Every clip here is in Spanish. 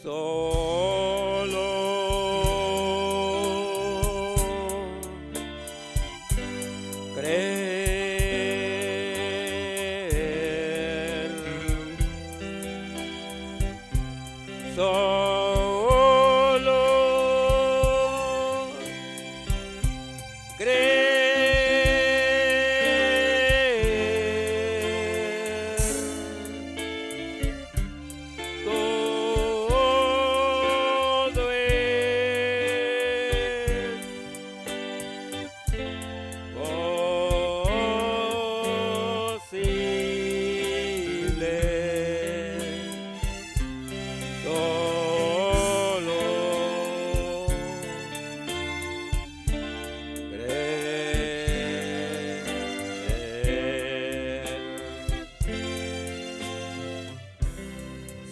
Solo creer, solo creer, todo es posible, solo creer.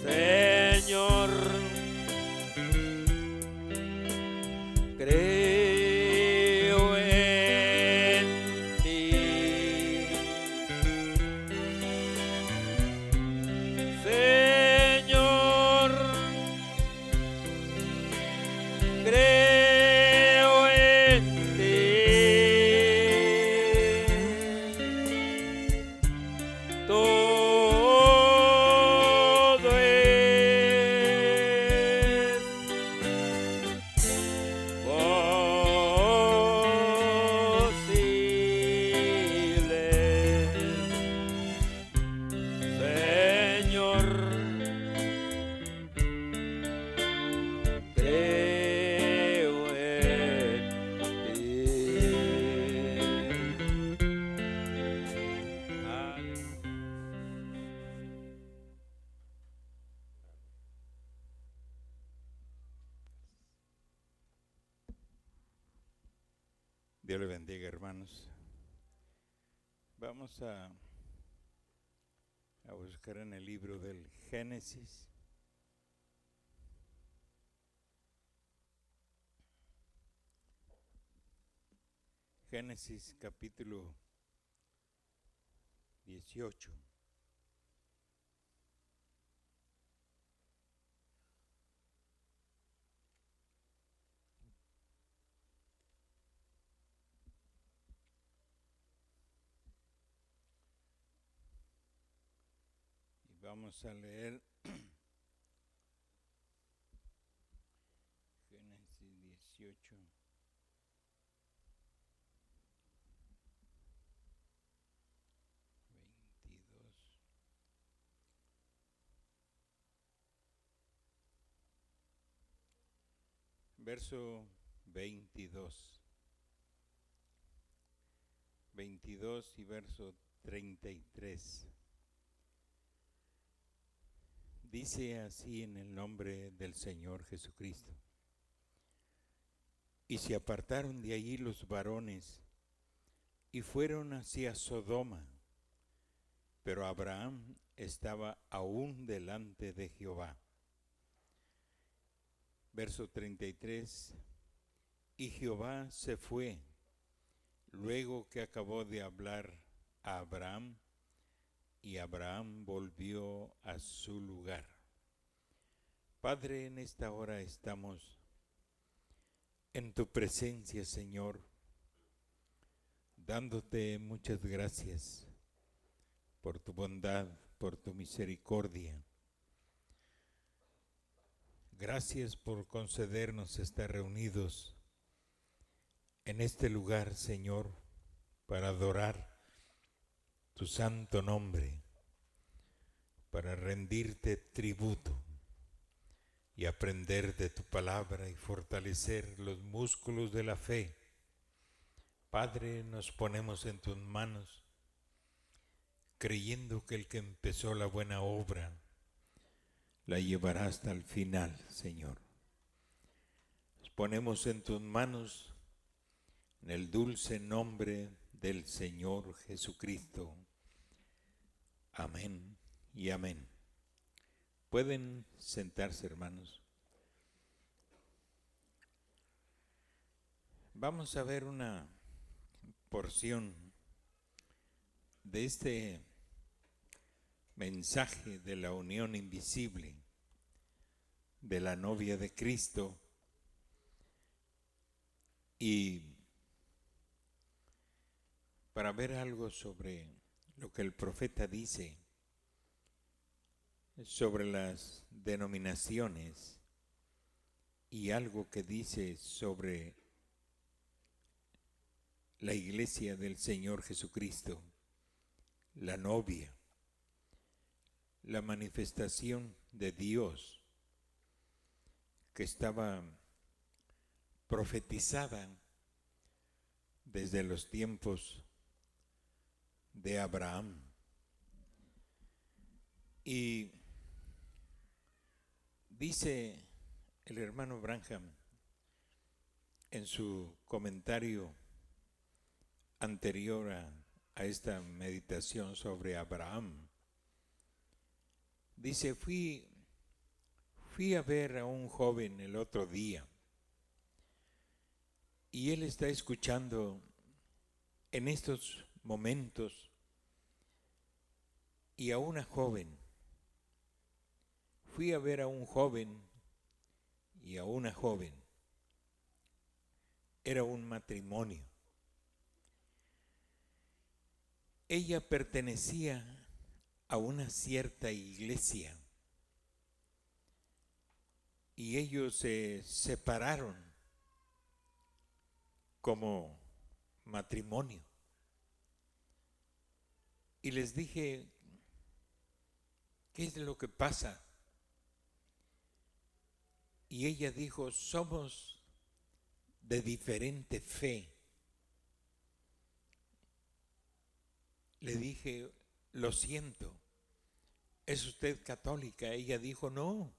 Señor, creo en ti. Señor, creo en ti. Todo es posible, Señor, creo en ti. Dios le bendiga, hermanos. Vamos a buscar en el libro del Génesis. Génesis capítulo 18. Y vamos a leer Génesis 18. Verso 22. 22 y verso 33. Dice así en el nombre del Señor Jesucristo. Y se apartaron de allí los varones y fueron hacia Sodoma, pero Abraham estaba aún delante de Jehová. Verso 33. Y Jehová se fue, luego que acabó de hablar a Abraham, y Abraham volvió a su lugar. Padre, en esta hora estamos en tu presencia, Señor, dándote muchas gracias por tu bondad, por tu misericordia. Gracias por concedernos estar reunidos en este lugar, Señor, para adorar tu santo nombre, para rendirte tributo y aprender de tu palabra y fortalecer los músculos de la fe. Padre, nos ponemos en tus manos, creyendo que el que empezó la buena obra la llevará hasta el final, Señor. Nos ponemos en tus manos en el dulce nombre del Señor Jesucristo. Amén y amén. Pueden sentarse, hermanos. Vamos a ver una porción de este mensaje de la unión invisible de la novia de Cristo y para ver algo sobre lo que el profeta dice sobre las denominaciones y algo que dice sobre la iglesia del Señor Jesucristo, la novia, la manifestación de Dios que estaba profetizada desde los tiempos de Abraham. Y dice el hermano Branham en su comentario anterior a esta meditación sobre Abraham, dice, fui a ver a un joven el otro día y él está escuchando en estos momentos y a una joven. Fui a ver a un joven y a una joven. Era un matrimonio. Ella pertenecía a una cierta iglesia y ellos se separaron como matrimonio. Y les dije, ¿qué es lo que pasa? Y ella dijo, somos de diferente fe. Le dije, lo siento, ¿es usted católica? Ella dijo, no.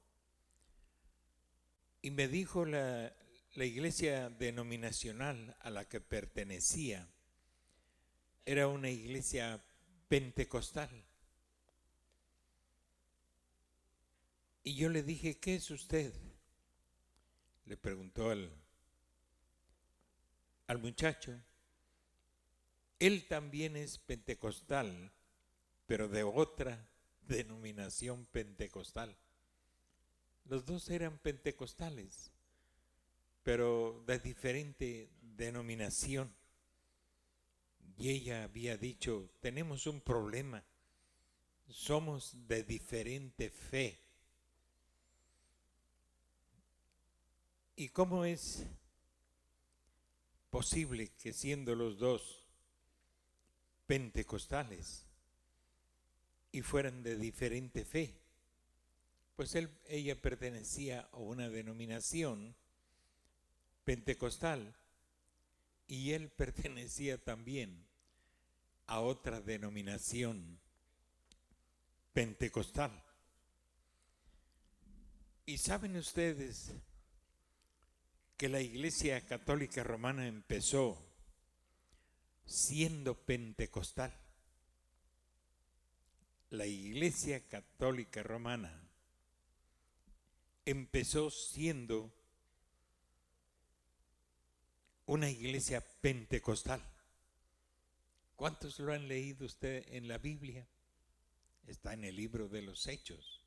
Y me dijo la iglesia denominacional a la que pertenecía era una iglesia pentecostal. Y yo le dije, ¿qué es usted? Le preguntó al muchacho. Él también es pentecostal, pero de otra denominación pentecostal. Los dos eran pentecostales, pero de diferente denominación. Y ella había dicho, tenemos un problema, somos de diferente fe. ¿Y cómo es posible que siendo los dos pentecostales y fueran de diferente fe? Pues ella pertenecía a una denominación pentecostal y él pertenecía también a otra denominación pentecostal. Y saben ustedes que la Iglesia Católica Romana empezó siendo pentecostal. La Iglesia Católica Romana empezó siendo una iglesia pentecostal. ¿Cuántos lo han leído usted en la Biblia? Está en el libro de los Hechos.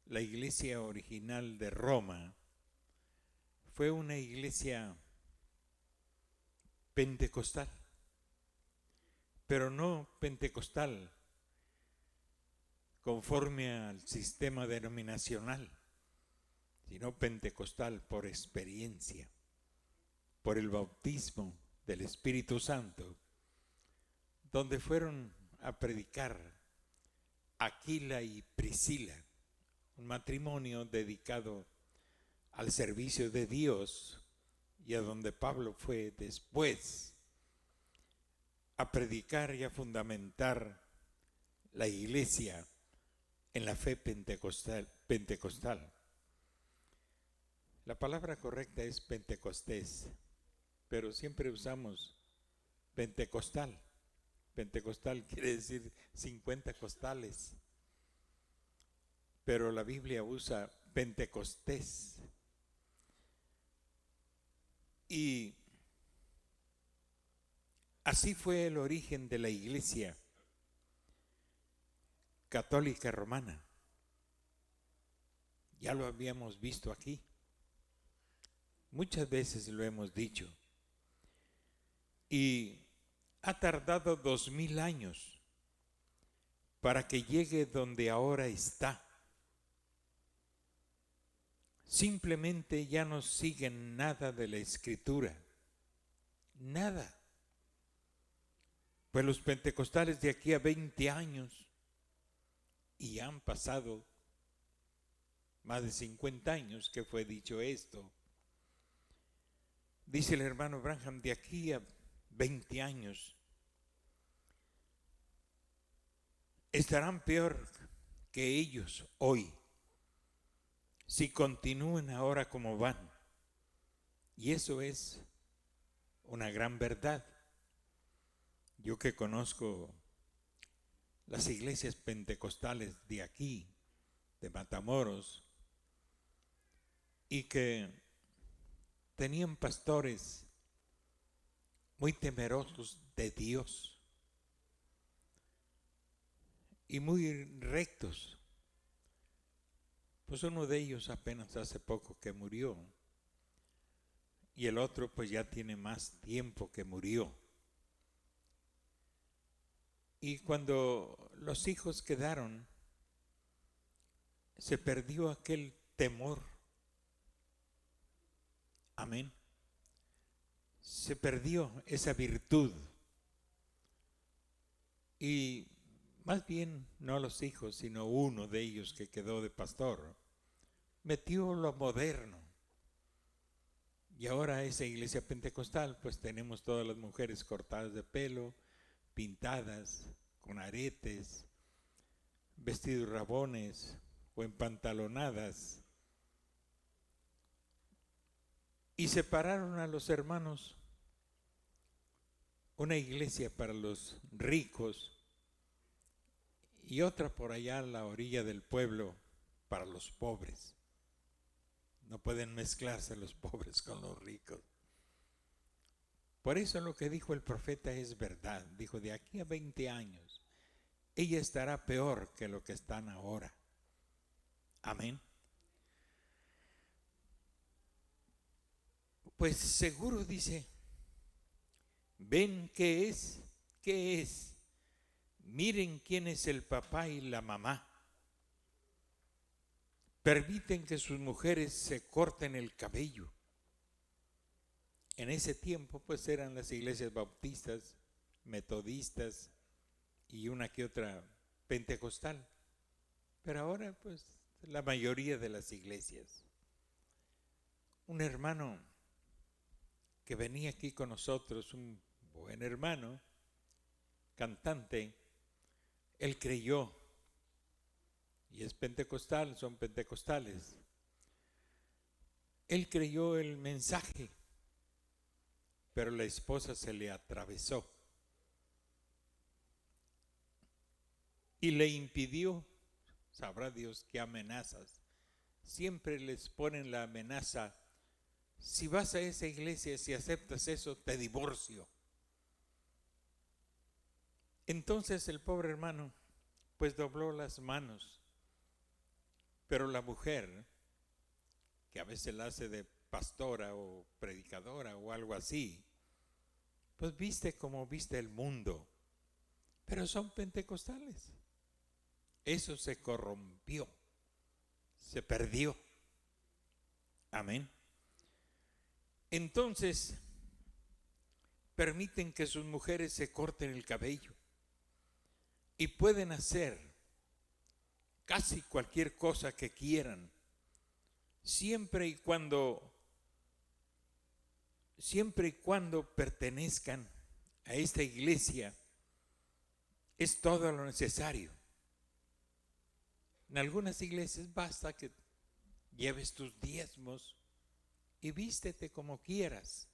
La iglesia original de Roma fue una iglesia pentecostal, pero no pentecostal conforme al sistema denominacional, sino pentecostal por experiencia, por el bautismo del Espíritu Santo, donde fueron a predicar Aquila y Priscila, un matrimonio dedicado al servicio de Dios, y a donde Pablo fue después a predicar y a fundamentar la iglesia en la fe pentecostal. La palabra correcta es Pentecostés, pero siempre usamos pentecostal. Pentecostal quiere decir 50 costales, pero la Biblia usa Pentecostés. Y así fue el origen de la Iglesia Católica Romana. Ya lo habíamos visto aquí. Muchas veces lo hemos dicho. Y ha tardado 2000 años para que llegue donde ahora está. Simplemente ya no siguen nada de la Escritura. Nada. Pues los pentecostales de aquí a 20 años, y han pasado más de 50 años que fue dicho esto. Dice el hermano Branham, de aquí a 20 años estarán peor que ellos hoy, si continúan ahora como van. Y eso es una gran verdad. Yo que conozco las iglesias pentecostales de aquí, de Matamoros, y que tenían pastores muy temerosos de Dios y muy rectos. Pues uno de ellos apenas hace poco que murió, y el otro pues ya tiene más tiempo que murió. Y cuando los hijos quedaron, se perdió aquel temor. Amén. Se perdió esa virtud. Y más bien no los hijos, sino uno de ellos que quedó de pastor, metió lo moderno. Y ahora esa iglesia pentecostal, pues tenemos todas las mujeres cortadas de pelo, pintadas, con aretes, vestidos rabones o empantalonadas. Y separaron a los hermanos una iglesia para los ricos y otra por allá a la orilla del pueblo para los pobres. No pueden mezclarse los pobres con los ricos. Por eso lo que dijo el profeta es verdad. Dijo, de aquí a 20 años, ella estará peor que lo que están ahora. Amén. Pues seguro dice, ven qué es. Miren quién es el papá y la mamá. Permiten que sus mujeres se corten el cabello. En ese tiempo pues eran las iglesias bautistas, metodistas y una que otra pentecostal. Pero ahora pues la mayoría de las iglesias. Un hermano que venía aquí con nosotros, un buen hermano, cantante, él creyó, y es pentecostal, son pentecostales. Él creyó el mensaje, pero la esposa se le atravesó y le impidió, sabrá Dios qué amenazas. Siempre les ponen la amenaza, si vas a esa iglesia, si aceptas eso, te divorcio. Entonces el pobre hermano pues dobló las manos, pero la mujer, que a veces la hace de pastora o predicadora o algo así, pues viste como viste el mundo, pero son pentecostales. Eso se corrompió, se perdió. Amén. Entonces, permiten que sus mujeres se corten el cabello y pueden hacer casi cualquier cosa que quieran, siempre y cuando pertenezcan a esta iglesia. Es todo lo necesario. En algunas iglesias basta que lleves tus diezmos y vístete como quieras.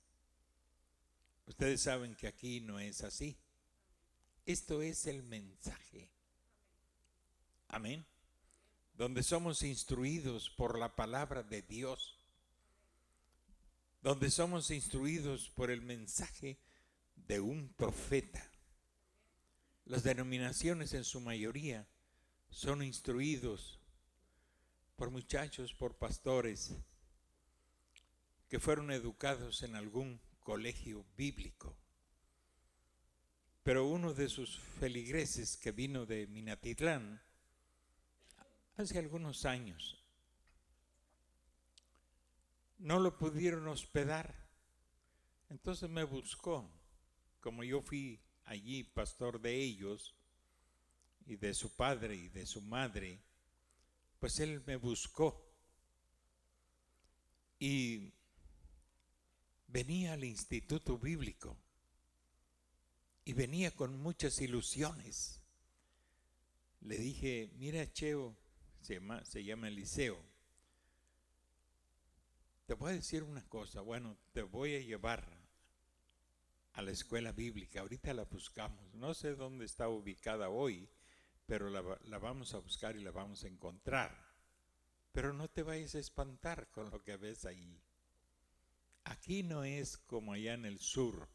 Ustedes saben que aquí no es así. Esto es el mensaje. Amén. Donde somos instruidos por la palabra de Dios. Donde somos instruidos por el mensaje de un profeta. Las denominaciones en su mayoría son instruidos por muchachos, por pastores que fueron educados en algún colegio bíblico. Pero uno de sus feligreses que vino de Minatitlán hace algunos años, no lo pudieron hospedar. Entonces me buscó, como yo fui allí pastor de ellos y de su padre y de su madre, pues él me buscó y venía al Instituto Bíblico y venía con muchas ilusiones. Le dije, mira Cheo, se llama Eliseo, te voy a decir una cosa, bueno, te voy a llevar a la escuela bíblica, ahorita la buscamos, no sé dónde está ubicada hoy, pero la vamos a buscar y la vamos a encontrar. Pero no te vayas a espantar con lo que ves ahí. Aquí no es como allá en el sur.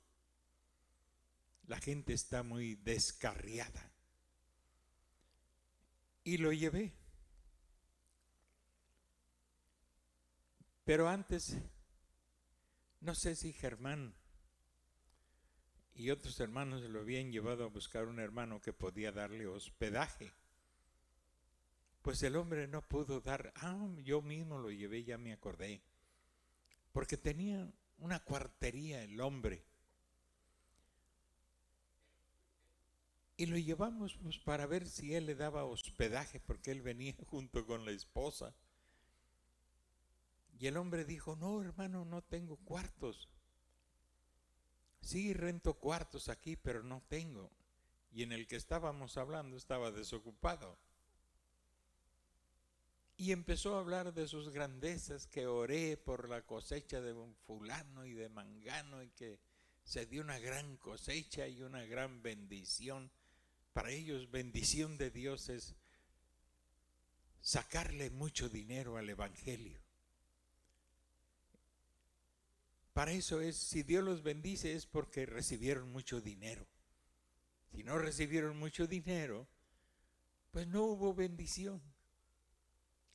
La gente está muy descarriada. Y lo llevé. Pero antes, no sé si Germán y otros hermanos lo habían llevado a buscar un hermano que podía darle hospedaje. Pues el hombre no pudo dar, yo mismo lo llevé, ya me acordé, porque tenía una cuartería el hombre. Y lo llevamos pues, para ver si él le daba hospedaje, porque él venía junto con la esposa. Y el hombre dijo, no hermano, no tengo cuartos. Sí, rento cuartos aquí, pero no tengo. Y en el que estábamos hablando estaba desocupado. Y empezó a hablar de sus grandezas, que oré por la cosecha de un fulano y de mangano y que se dio una gran cosecha y una gran bendición. Para ellos bendición de Dios es sacarle mucho dinero al evangelio. Para eso es, si Dios los bendice es porque recibieron mucho dinero. Si no recibieron mucho dinero, pues no hubo bendición.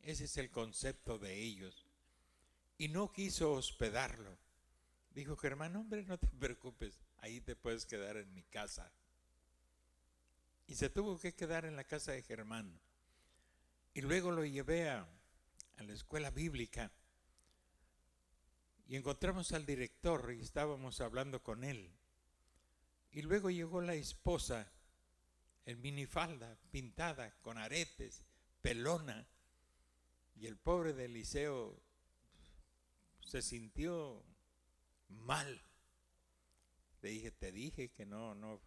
Ese es el concepto de ellos. Y no quiso hospedarlo. Dijo, Germán, hombre, no te preocupes, ahí te puedes quedar en mi casa. Y se tuvo que quedar en la casa de Germán. Y luego lo llevé a la escuela bíblica. Y encontramos al director y estábamos hablando con él. Y luego llegó la esposa en minifalda, pintada, con aretes, pelona. Y el pobre de Eliseo se sintió mal. Le dije, te dije que no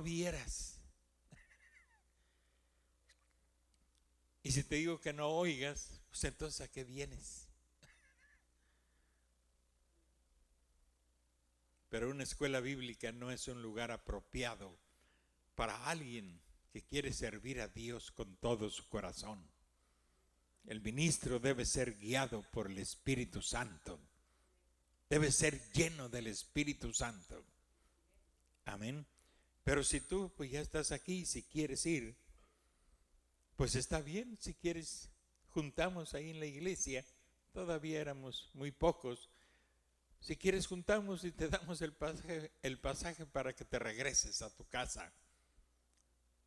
vieras. Y si te digo que no oigas, pues entonces ¿a qué vienes? Pero una escuela bíblica no es un lugar apropiado para alguien que quiere servir a Dios con todo su corazón. El ministro debe ser guiado por el Espíritu Santo. Debe ser lleno del Espíritu Santo. Amén. Pero si tú pues ya estás aquí, si quieres ir, pues está bien. Si quieres, juntamos ahí en la iglesia. Todavía éramos muy pocos. Si quieres, juntamos y te damos el pasaje para que te regreses a tu casa.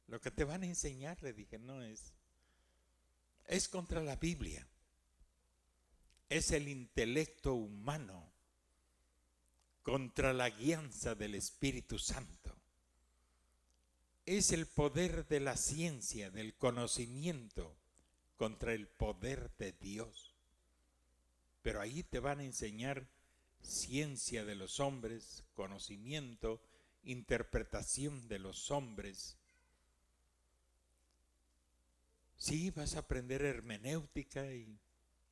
Lo que te van a enseñar, le dije, no es contra la Biblia. Es el intelecto humano contra la guianza del Espíritu Santo. Es el poder de la ciencia, del conocimiento, contra el poder de Dios. Pero ahí te van a enseñar ciencia de los hombres, conocimiento, interpretación de los hombres. Sí, vas a aprender hermenéutica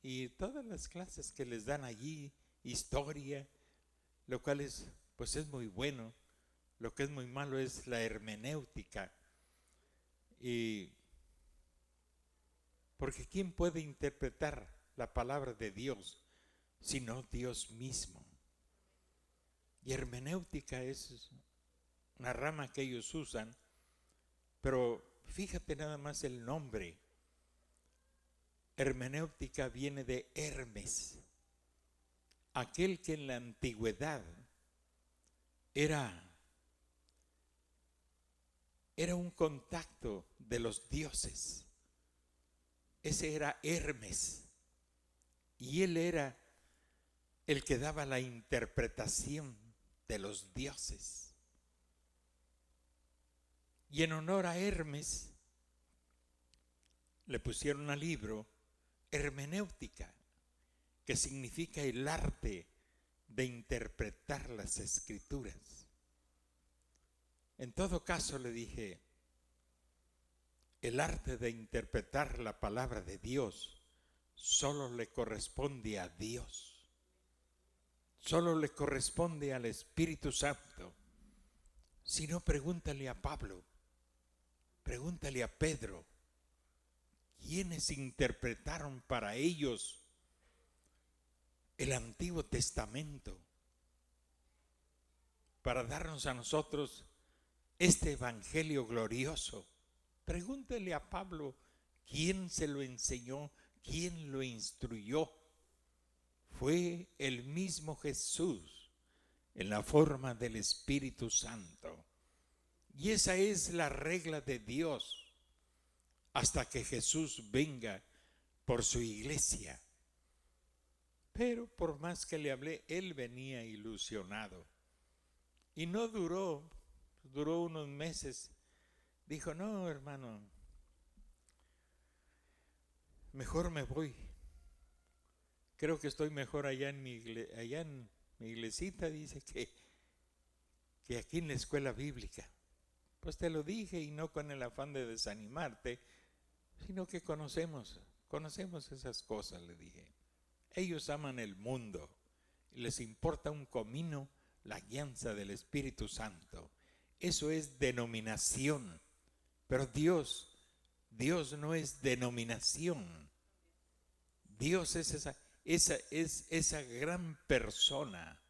y todas las clases que les dan allí, historia, lo cual es muy bueno. Lo que es muy malo es la hermenéutica. Y porque ¿quién puede interpretar la palabra de Dios sino Dios mismo? Y hermenéutica es una rama que ellos usan, pero fíjate nada más el nombre. Hermenéutica viene de Hermes, aquel que en la antigüedad era un contacto de los dioses. Ese era Hermes, y él era el que daba la interpretación de los dioses. Y en honor a Hermes le pusieron al libro hermenéutica, que significa el arte de interpretar las escrituras. En todo caso, le dije, el arte de interpretar la palabra de Dios solo le corresponde a Dios, solo le corresponde al Espíritu Santo. Si no, pregúntale a Pablo, pregúntale a Pedro, ¿quiénes interpretaron para ellos el Antiguo Testamento para darnos a nosotros este evangelio glorioso? Pregúntele a Pablo quién se lo enseñó, quién lo instruyó. Fue el mismo Jesús en la forma del Espíritu Santo. Y esa es la regla de Dios hasta que Jesús venga por su iglesia. Pero por más que le hablé, él venía ilusionado. Y no duró unos meses. Dijo, no, hermano, mejor me voy. Creo que estoy mejor allá en mi iglesita, dice, que aquí en la escuela bíblica. Pues te lo dije, y no con el afán de desanimarte, sino que conocemos esas cosas, le dije. Ellos aman el mundo y les importa un comino la guianza del Espíritu Santo. Eso es denominación. Pero Dios no es denominación. Dios es esa gran persona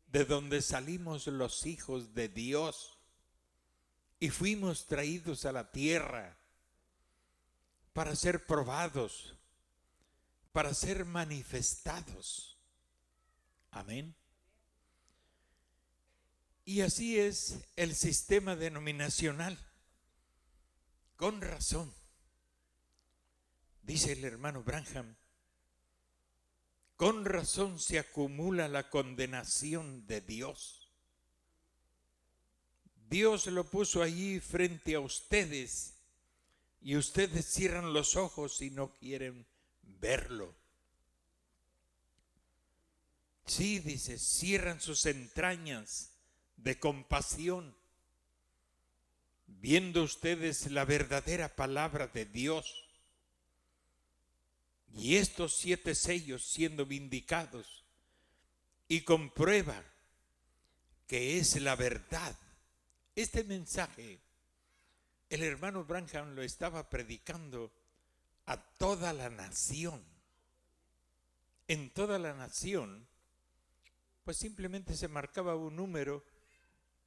de donde salimos los hijos de Dios y fuimos traídos a la tierra para ser probados, para ser manifestados. Amén. Y así es el sistema denominacional. Con razón, dice el hermano Branham, con razón se acumula la condenación de Dios. Dios lo puso allí frente a ustedes y ustedes cierran los ojos y no quieren verlo. Sí, dice, cierran sus entrañas de compasión, viendo ustedes la verdadera palabra de Dios. Y estos 7 sellos siendo vindicados y comprueba que es la verdad. Este mensaje el hermano Branham lo estaba predicando a toda la nación. En toda la nación, pues simplemente se marcaba un número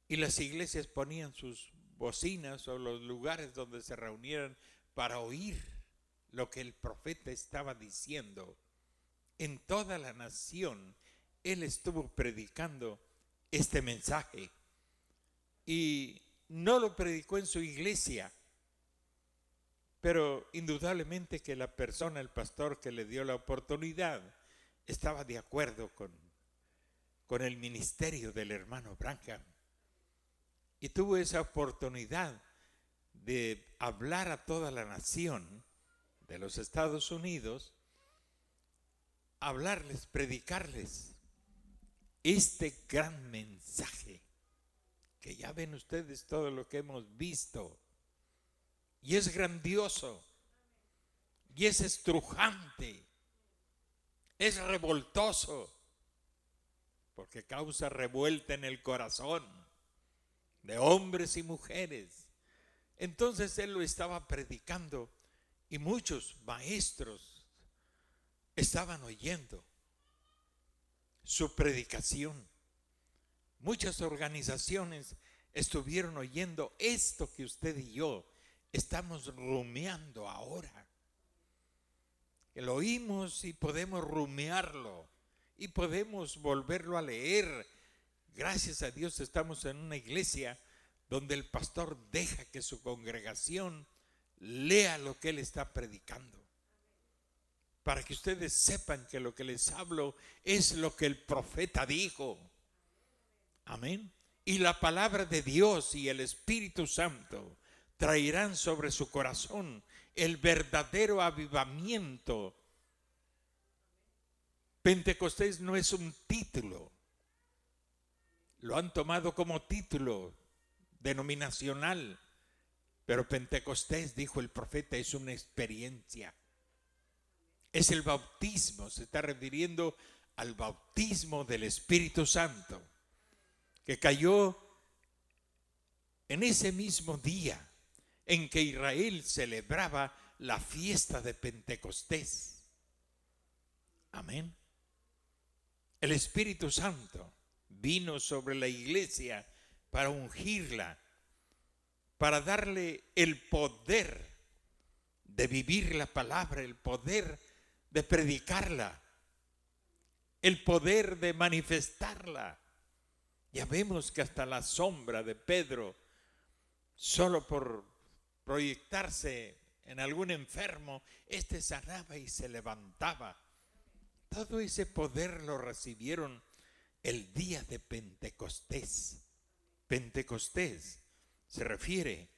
y las iglesias ponían sus bocinas o los lugares donde se reunieran para oír lo que el profeta estaba diciendo. En toda la nación él estuvo predicando este mensaje y no lo predicó en su iglesia, pero indudablemente que la persona, el pastor que le dio la oportunidad, estaba de acuerdo con el ministerio del hermano Branham y tuvo esa oportunidad de hablar a toda la nación de los Estados Unidos, hablarles, predicarles este gran mensaje, que ya ven ustedes todo lo que hemos visto, y es grandioso, y es estrujante, es revoltoso, porque causa revuelta en el corazón de hombres y mujeres. Entonces él lo estaba predicando y muchos maestros estaban oyendo su predicación. Muchas organizaciones estuvieron oyendo esto que usted y yo estamos rumiando ahora. Que lo oímos y podemos rumiarlo y podemos volverlo a leer. Gracias a Dios estamos en una iglesia donde el pastor deja que su congregación lea lo que él está predicando, para que ustedes sepan que lo que les hablo es lo que el profeta dijo. Amén. Y la palabra de Dios y el Espíritu Santo traerán sobre su corazón el verdadero avivamiento. Pentecostés no es un título. Lo han tomado como título denominacional, pero Pentecostés, dijo el profeta, es una experiencia. Es el bautismo, se está refiriendo al bautismo del Espíritu Santo, que cayó en ese mismo día en que Israel celebraba la fiesta de Pentecostés. Amén. El Espíritu Santo vino sobre la iglesia para ungirla, para darle el poder de vivir la palabra, el poder de predicarla, el poder de manifestarla. Ya vemos que hasta la sombra de Pedro, solo por proyectarse en algún enfermo, sanaba y se levantaba. Todo ese poder lo recibieron el día de Pentecostés. Pentecostés se refiere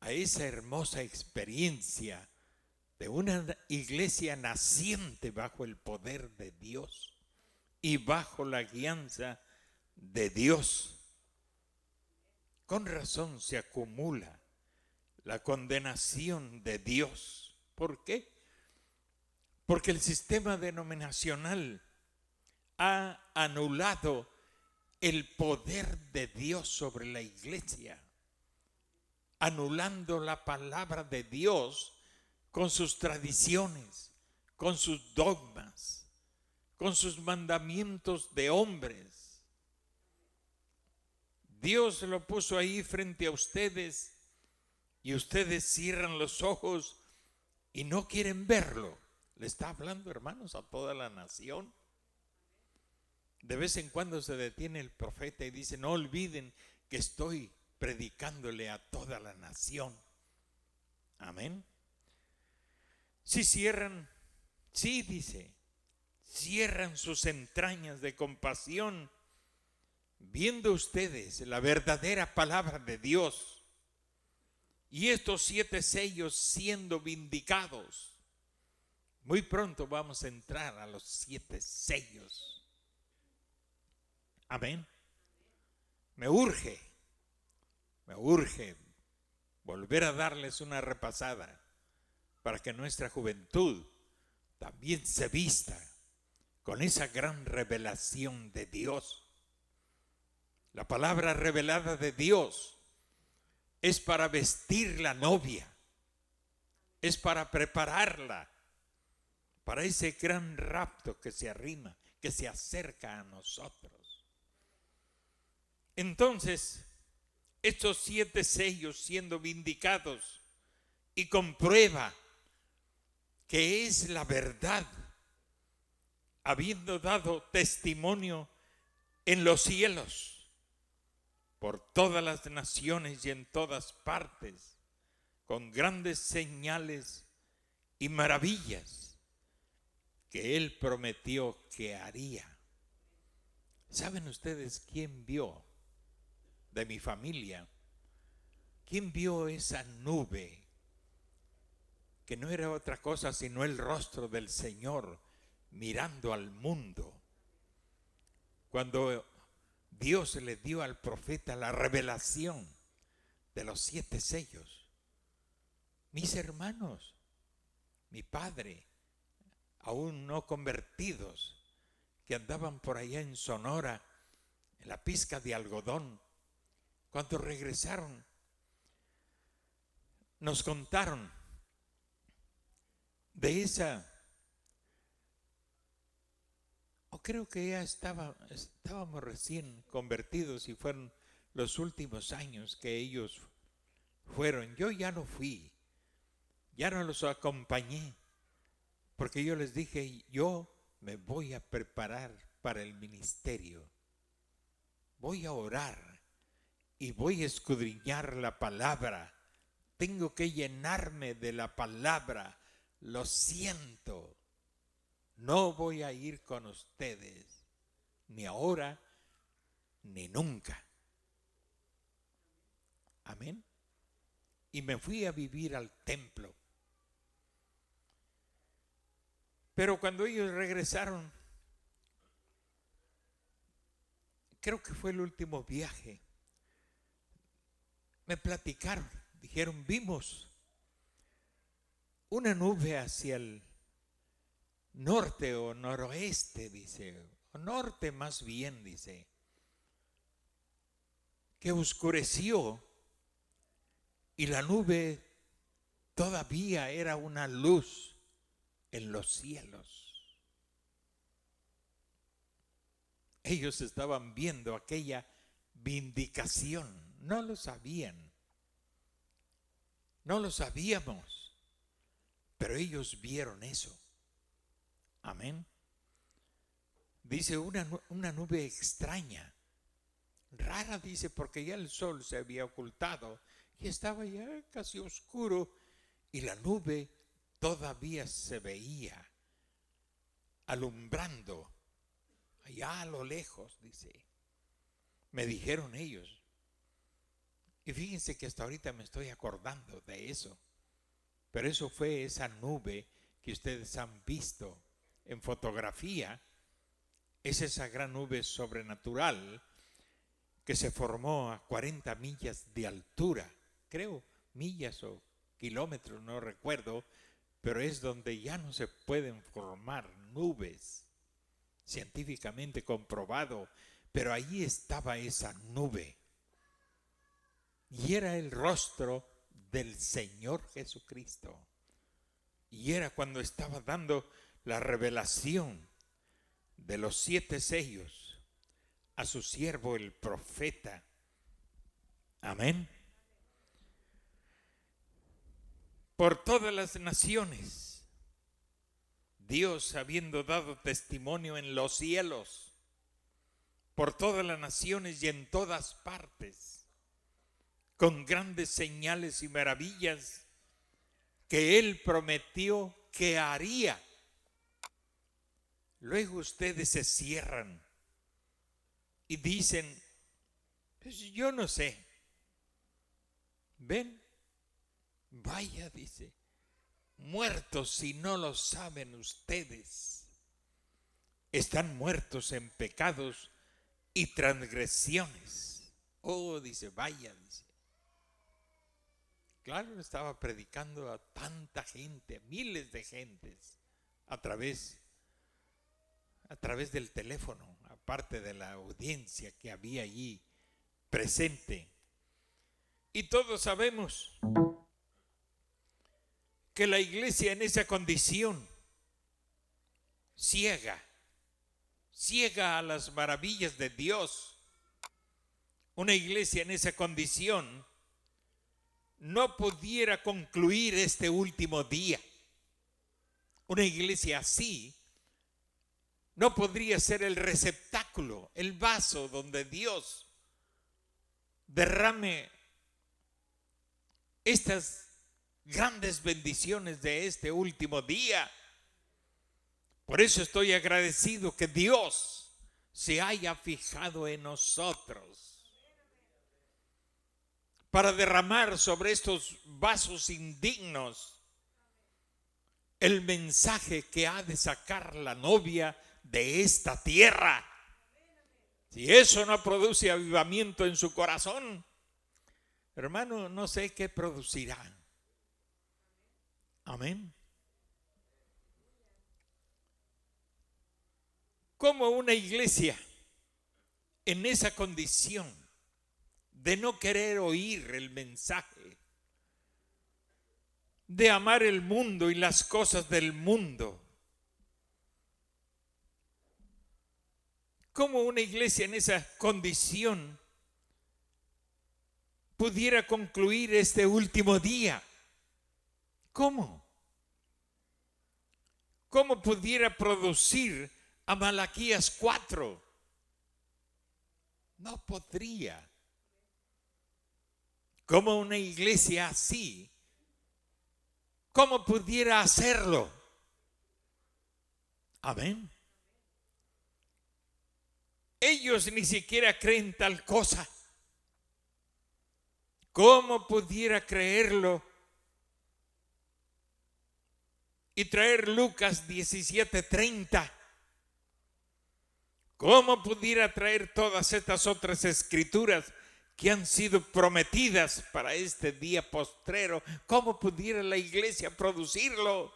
a esa hermosa experiencia de una iglesia naciente bajo el poder de Dios y bajo la guianza de Dios. Con razón se acumula la condenación de Dios. ¿Por qué? Porque el sistema denominacional ha anulado el poder de Dios sobre la iglesia, anulando la palabra de Dios con sus tradiciones, con sus dogmas, con sus mandamientos de hombres. Dios lo puso ahí frente a ustedes y ustedes cierran los ojos y no quieren verlo. Le está hablando, hermanos, a toda la nación. De vez en cuando se detiene el profeta y dice: no olviden que estoy predicándole a toda la nación. Amén. Si cierran, sí, dice, cierran sus entrañas de compasión, viendo ustedes la verdadera palabra de Dios y estos 7 sellos siendo vindicados. Muy pronto vamos a entrar a los 7 sellos. Amén. Me urge volver a darles una repasada para que nuestra juventud también se vista con esa gran revelación de Dios. La palabra revelada de Dios es para vestir la novia, es para prepararla para ese gran rapto que se arrima, que se acerca a nosotros. Entonces, estos 7 sellos siendo vindicados y comprueba que es la verdad, habiendo dado testimonio en los cielos, por todas las naciones y en todas partes, con grandes señales y maravillas que Él prometió que haría. ¿Saben ustedes quién vio de mi familia? ¿Quién vio esa nube que no era otra cosa sino el rostro del Señor mirando al mundo? Cuando Dios le dio al profeta la revelación de los 7 sellos. Mis hermanos, mi padre, aún no convertidos, que andaban por allá en Sonora, en la pizca de algodón, cuando regresaron, nos contaron de esa, o creo que ya estábamos recién convertidos y fueron los últimos años que ellos fueron. Yo ya no fui, ya no los acompañé, porque yo les dije, yo me voy a preparar para el ministerio. Voy a orar y voy a escudriñar la palabra. Tengo que llenarme de la palabra. Lo siento. No voy a ir con ustedes, ni ahora, ni nunca. Amén. Y me fui a vivir al templo. Pero cuando ellos regresaron, creo que fue el último viaje, me platicaron, dijeron, vimos una nube hacia el norte o noroeste, dice, o norte más bien, dice, que oscureció y la nube todavía era una luz en los cielos. Ellos estaban viendo aquella vindicación, no lo sabían, no lo sabíamos, pero ellos vieron eso. Amén. Dice una nube extraña, rara, dice, porque ya el sol se había ocultado y estaba ya casi oscuro y la nube todavía se veía alumbrando allá a lo lejos, dice. Me dijeron ellos. Y fíjense que hasta ahorita me estoy acordando de eso. Pero eso fue esa nube que ustedes han visto en fotografía. Es esa gran nube sobrenatural que se formó a 40 millas de altura. Creo millas o kilómetros, no recuerdo. Pero es donde ya no se pueden formar nubes. Científicamente comprobado. Pero ahí estaba esa nube. Y era el rostro del Señor Jesucristo. Y era cuando estaba dando la revelación de los 7 sellos a su siervo el profeta. Amén. Por todas las naciones, Dios habiendo dado testimonio en los cielos, por todas las naciones y en todas partes, con grandes señales y maravillas que Él prometió que haría. Luego ustedes se cierran y dicen, pues yo no sé. ¿Ven? Vaya, dice, muertos si no lo saben ustedes. Están muertos en pecados y transgresiones. Oh, dice, vaya, dice. Claro, estaba predicando a tanta gente, miles de gentes, a través del teléfono, aparte de la audiencia que había allí presente. Y todos sabemos que la iglesia en esa condición, ciega a las maravillas de Dios, una iglesia en esa condición no pudiera concluir este último día. Una iglesia así no podría ser el receptáculo, el vaso donde Dios derrame estas grandes bendiciones de este último día. Por eso estoy agradecido que Dios se haya fijado en nosotros para derramar sobre estos vasos indignos el mensaje que ha de sacar la novia de esta tierra. Si eso no produce avivamiento en su corazón, hermano, no sé qué producirá. Amén. Como una iglesia en esa condición de no querer oír el mensaje, de amar el mundo y las cosas del mundo, como una iglesia en esa condición pudiera concluir este último día? ¿Cómo? ¿Cómo pudiera producir a Malaquías 4? No podría. ¿Cómo una iglesia así? ¿Cómo pudiera hacerlo? Amén. Ellos ni siquiera creen tal cosa. ¿Cómo pudiera creerlo y traer Lucas 17:30? ¿Cómo pudiera traer todas estas otras escrituras que han sido prometidas para este día postrero? ¿Cómo pudiera la iglesia producirlo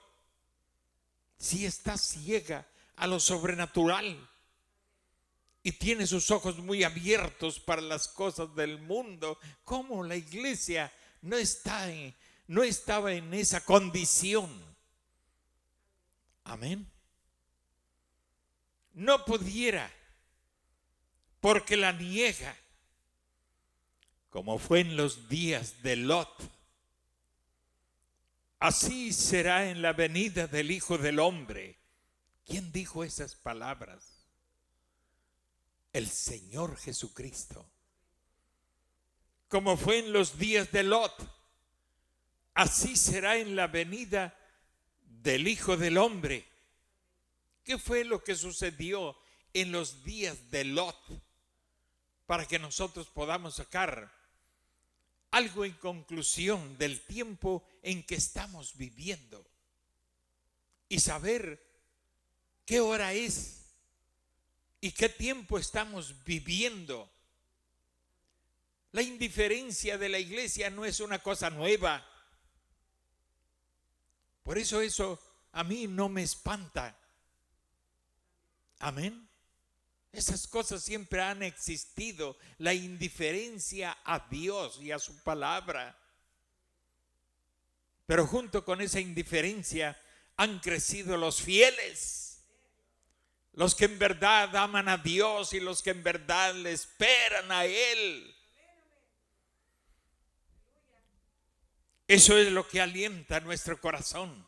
si está ciega a lo sobrenatural y tiene sus ojos muy abiertos para las cosas del mundo? ¿Cómo la iglesia no estaba en esa condición? Amén. No pudiera, porque la niega, como fue en los días de Lot. Así será en la venida del Hijo del Hombre. ¿Quién dijo esas palabras? El Señor Jesucristo. Como fue en los días de Lot, así será en la venida del Hijo del Hombre. ¿Qué fue lo que sucedió en los días de Lot? Para que nosotros podamos sacar algo en conclusión del tiempo en que estamos viviendo y saber qué hora es y qué tiempo estamos viviendo. La indiferencia de la iglesia no es una cosa nueva. Por eso a mí no me espanta. Amén. Esas cosas siempre han existido. La indiferencia a Dios y a su palabra. Pero junto con esa indiferencia han crecido los fieles. Los que en verdad aman a Dios y los que en verdad le esperan a Él. Eso es lo que alienta nuestro corazón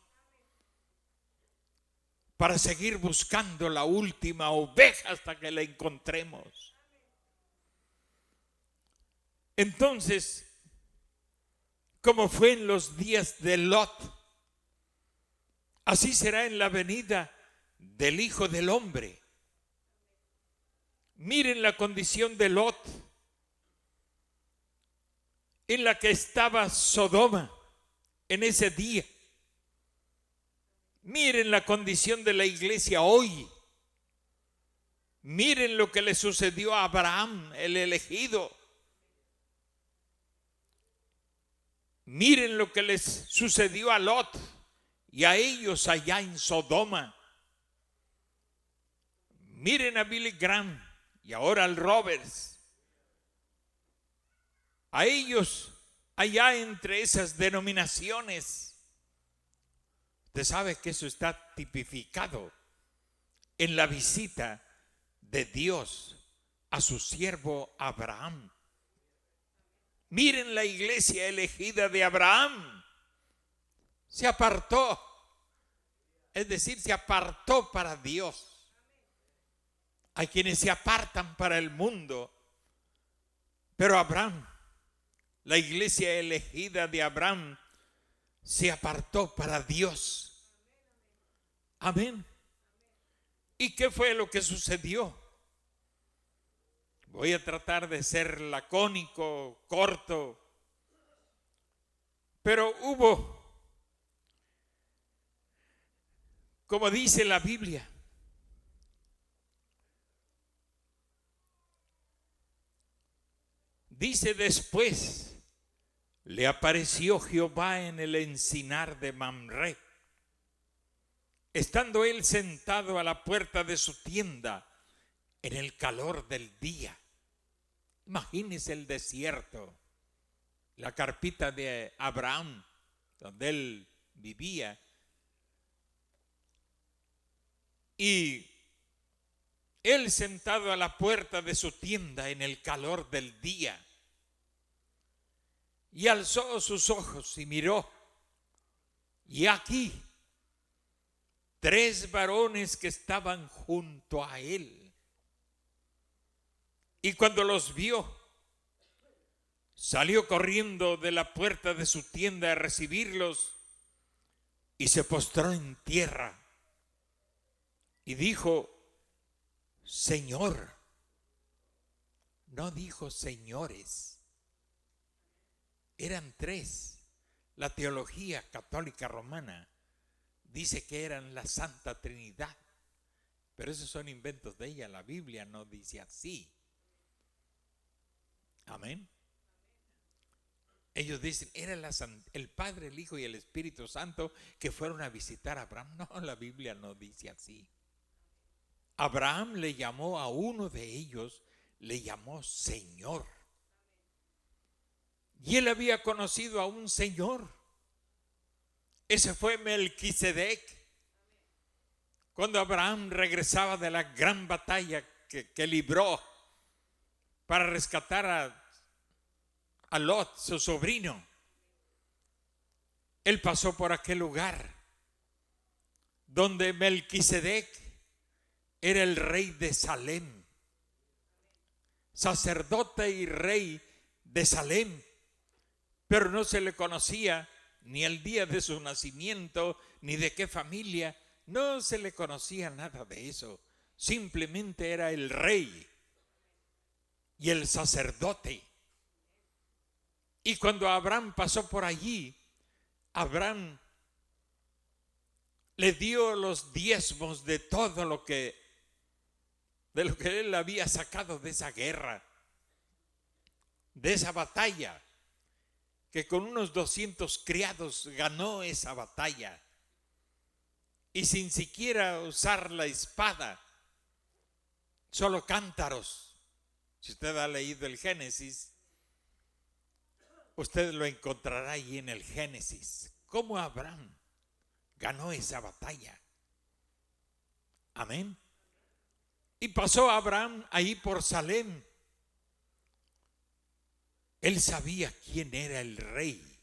para seguir buscando la última oveja hasta que la encontremos. Entonces, como fue en los días de Lot, así será en la venida del Hijo del Hombre. Miren la condición de Lot, en la que estaba Sodoma en ese día. Miren la condición de la iglesia hoy. Miren lo que le sucedió a Abraham, el elegido. Miren lo que les sucedió a Lot y a ellos allá en Sodoma. Miren a Billy Graham y ahora al Roberts. A ellos allá entre esas denominaciones. Usted sabe que eso está tipificado en la visita de Dios a su siervo Abraham. Miren la iglesia elegida de Abraham. Se apartó. Es decir, se apartó para Dios. Hay quienes se apartan para el mundo. Pero Abraham, la iglesia elegida de Abraham, se apartó para Dios. Amén. ¿Y qué fue lo que sucedió? Voy a tratar de ser lacónico, corto, pero hubo, como dice la Biblia, dice después, le apareció Jehová en el encinar de Mamre, estando él sentado a la puerta de su tienda en el calor del día. Imagínese el desierto, la carpita de Abraham, donde él vivía. Y él sentado a la puerta de su tienda en el calor del día. Y alzó sus ojos y miró, y aquí 3 varones que estaban junto a él. Y cuando los vio, salió corriendo de la puerta de su tienda a recibirlos y se postró en tierra y dijo: Señor. No dijo señores. Eran 3. La teología católica romana dice que eran la Santa Trinidad, pero esos son inventos de ella. La Biblia no dice así. Amén. Ellos dicen, era el Padre, el Hijo y el Espíritu Santo que fueron a visitar a Abraham. No, la Biblia no dice así. Abraham le llamó a uno de ellos, le llamó Señor. Y él había conocido a un Señor. Ese fue Melquisedec. Cuando Abraham regresaba de la gran batalla que libró para rescatar a Lot, su sobrino, él pasó por aquel lugar donde Melquisedec era el rey de Salem, sacerdote y rey de Salem, pero no se le conocía ni el día de su nacimiento, ni de qué familia. No se le conocía nada de eso. Simplemente era el rey y el sacerdote. Y cuando Abraham pasó por allí, Abraham le dio los diezmos de todo lo que él había sacado de esa guerra, de esa batalla, que con unos 200 criados ganó esa batalla. Y sin siquiera usar la espada, solo cántaros. Si usted ha leído el Génesis, usted lo encontrará ahí en el Génesis, cómo Abraham ganó esa batalla. Amén. Y pasó Abraham ahí por Salem. Él sabía quién era el rey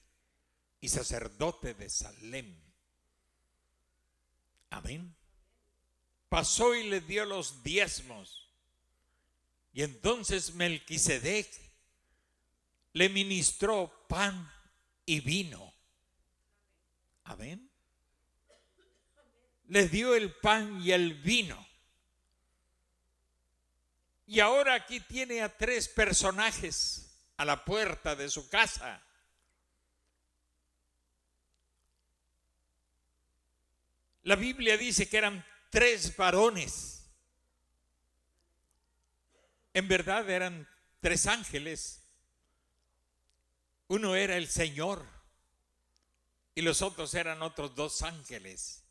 y sacerdote de Salem. Amén. Pasó y le dio los diezmos. Y entonces Melquisedec le ministró pan y vino. Amén. Le dio el pan y el vino. Y ahora aquí tiene a 3 personajes a la puerta de su casa. La Biblia dice que eran 3 varones. En verdad eran 3 ángeles. Uno era el Señor y los otros eran otros 2 ángeles.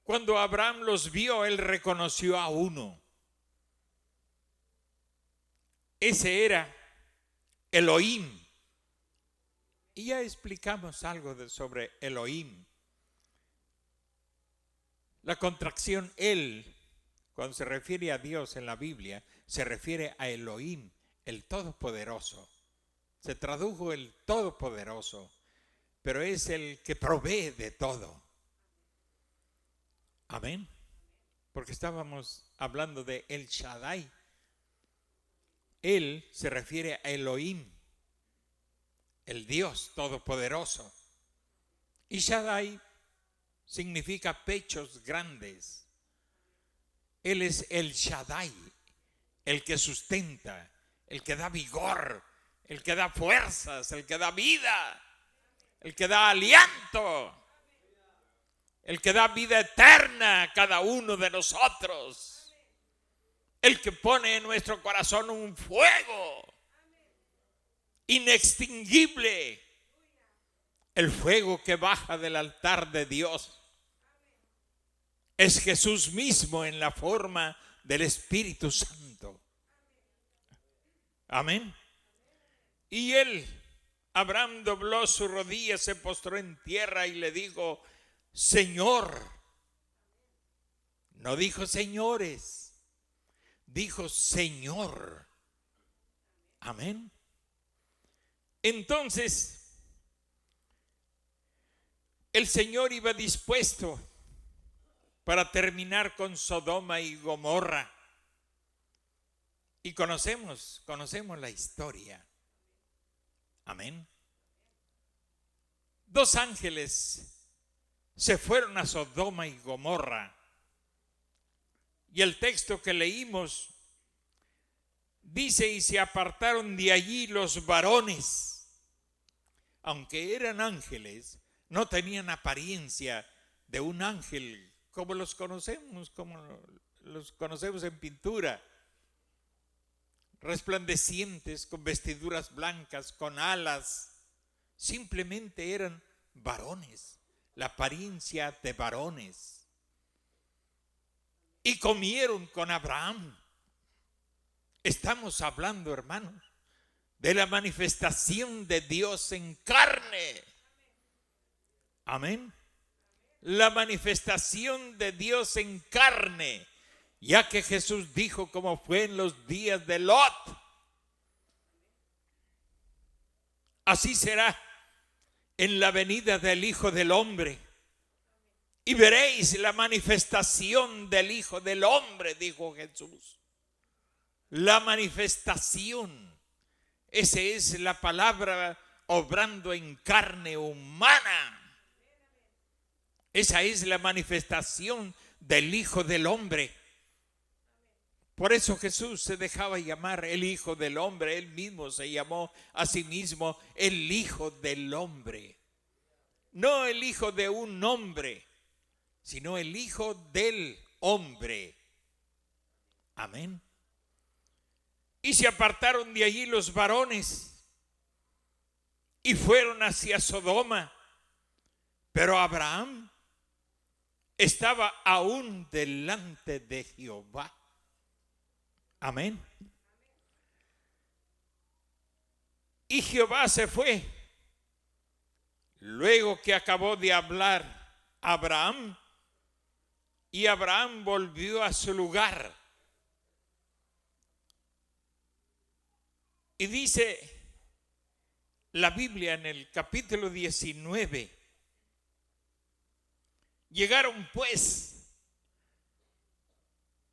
Cuando Abraham los vio, él reconoció a uno. Ese era Elohim. Y ya explicamos algo sobre Elohim. La contracción El, cuando se refiere a Dios en la Biblia, se refiere a Elohim, el Todopoderoso. Se tradujo el Todopoderoso, pero es el que provee de todo. Amén. Porque estábamos hablando de El Shaddai. Él se refiere a Elohim, el Dios Todopoderoso. Y Shaddai significa pechos grandes. Él es el Shaddai, el que sustenta, el que da vigor, el que da fuerzas, el que da vida, el que da aliento, el que da vida eterna a cada uno de nosotros. El que pone en nuestro corazón un fuego inextinguible, el fuego que baja del altar de Dios. Es Jesús mismo en la forma del Espíritu Santo. Amén. Y Abraham dobló su rodilla, se postró en tierra y le dijo: Señor. No dijo señores. Dijo Señor. Amén. Entonces, el Señor iba dispuesto para terminar con Sodoma y Gomorra. Y conocemos la historia. Amén. 2 ángeles se fueron a Sodoma y Gomorra. Y el texto que leímos dice: y se apartaron de allí los varones. Aunque eran ángeles, no tenían apariencia de un ángel como los conocemos en pintura. Resplandecientes, con vestiduras blancas, con alas. Simplemente eran varones, la apariencia de varones. Y comieron con Abraham. Estamos hablando, hermanos, de la manifestación de Dios en carne. Amén. La manifestación de Dios en carne. Ya que Jesús dijo, como fue en los días de Lot, así será en la venida del Hijo del Hombre. Y veréis la manifestación del Hijo del Hombre, dijo Jesús. La manifestación, esa es la palabra, obrando en carne humana. Esa es la manifestación del Hijo del Hombre. Por eso Jesús se dejaba llamar el Hijo del Hombre. Él mismo se llamó a sí mismo el Hijo del Hombre. No el hijo de un hombre, sino el Hijo del Hombre. Amén. Y se apartaron de allí los varones y fueron hacia Sodoma. Pero Abraham estaba aún delante de Jehová. Amén. Y Jehová se fue. Luego que acabó de hablar Abraham, y Abraham volvió a su lugar. Y dice la Biblia en el capítulo 19, llegaron pues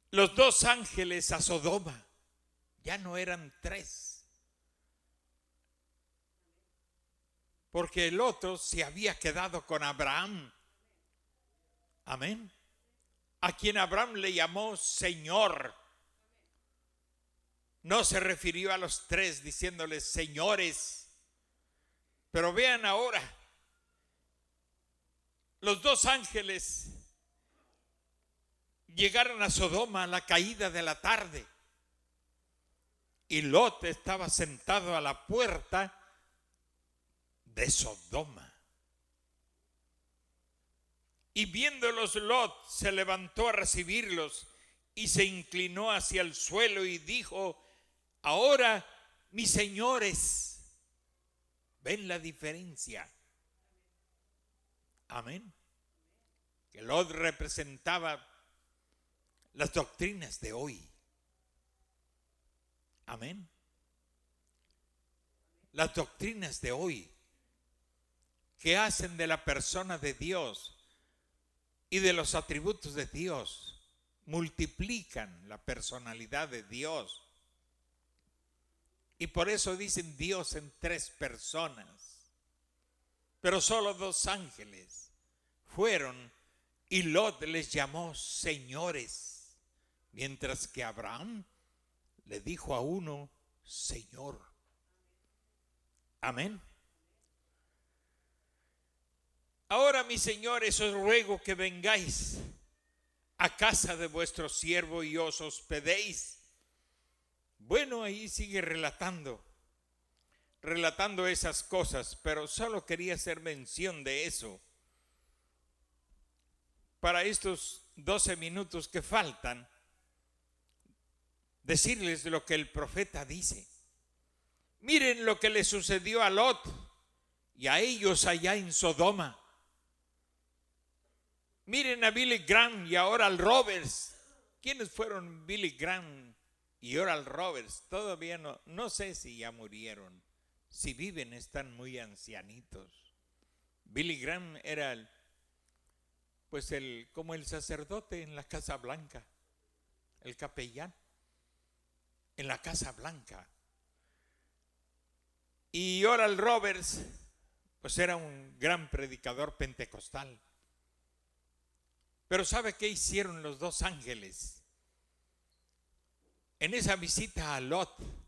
los 2 ángeles a Sodoma. Ya no eran 3, porque el otro se había quedado con Abraham. Amén. A quien Abraham le llamó Señor. No se refirió a los 3 diciéndoles señores. Pero vean ahora, los 2 ángeles llegaron a Sodoma a la caída de la tarde. Y Lot estaba sentado a la puerta de Sodoma. Y viéndolos, Lot se levantó a recibirlos y se inclinó hacia el suelo y dijo: ahora, mis señores, ¿ven la diferencia? Amén. Que Lot representaba las doctrinas de hoy. Amén. Las doctrinas de hoy que hacen de la persona de Dios y de los atributos de Dios, multiplican la personalidad de Dios. Y por eso dicen Dios en 3 personas. Pero solo 2 ángeles fueron y Lot les llamó señores, mientras que Abraham le dijo a uno Señor. Amén. Ahora, mis señores, os ruego que vengáis a casa de vuestro siervo y os hospedéis. Bueno, ahí sigue relatando esas cosas, pero solo quería hacer mención de eso. Para estos 12 minutos que faltan, decirles lo que el profeta dice. Miren lo que le sucedió a Lot y a ellos allá en Sodoma. Miren a Billy Graham y a Oral Roberts. ¿Quiénes fueron Billy Graham y Oral Roberts? Todavía no sé si ya murieron. si viven están muy ancianitos. Billy Graham era como el sacerdote en la Casa Blanca, el capellán en la Casa Blanca. Y Oral Roberts pues era un gran predicador pentecostal. Pero ¿sabe qué hicieron los dos ángeles? En esa visita a Lot,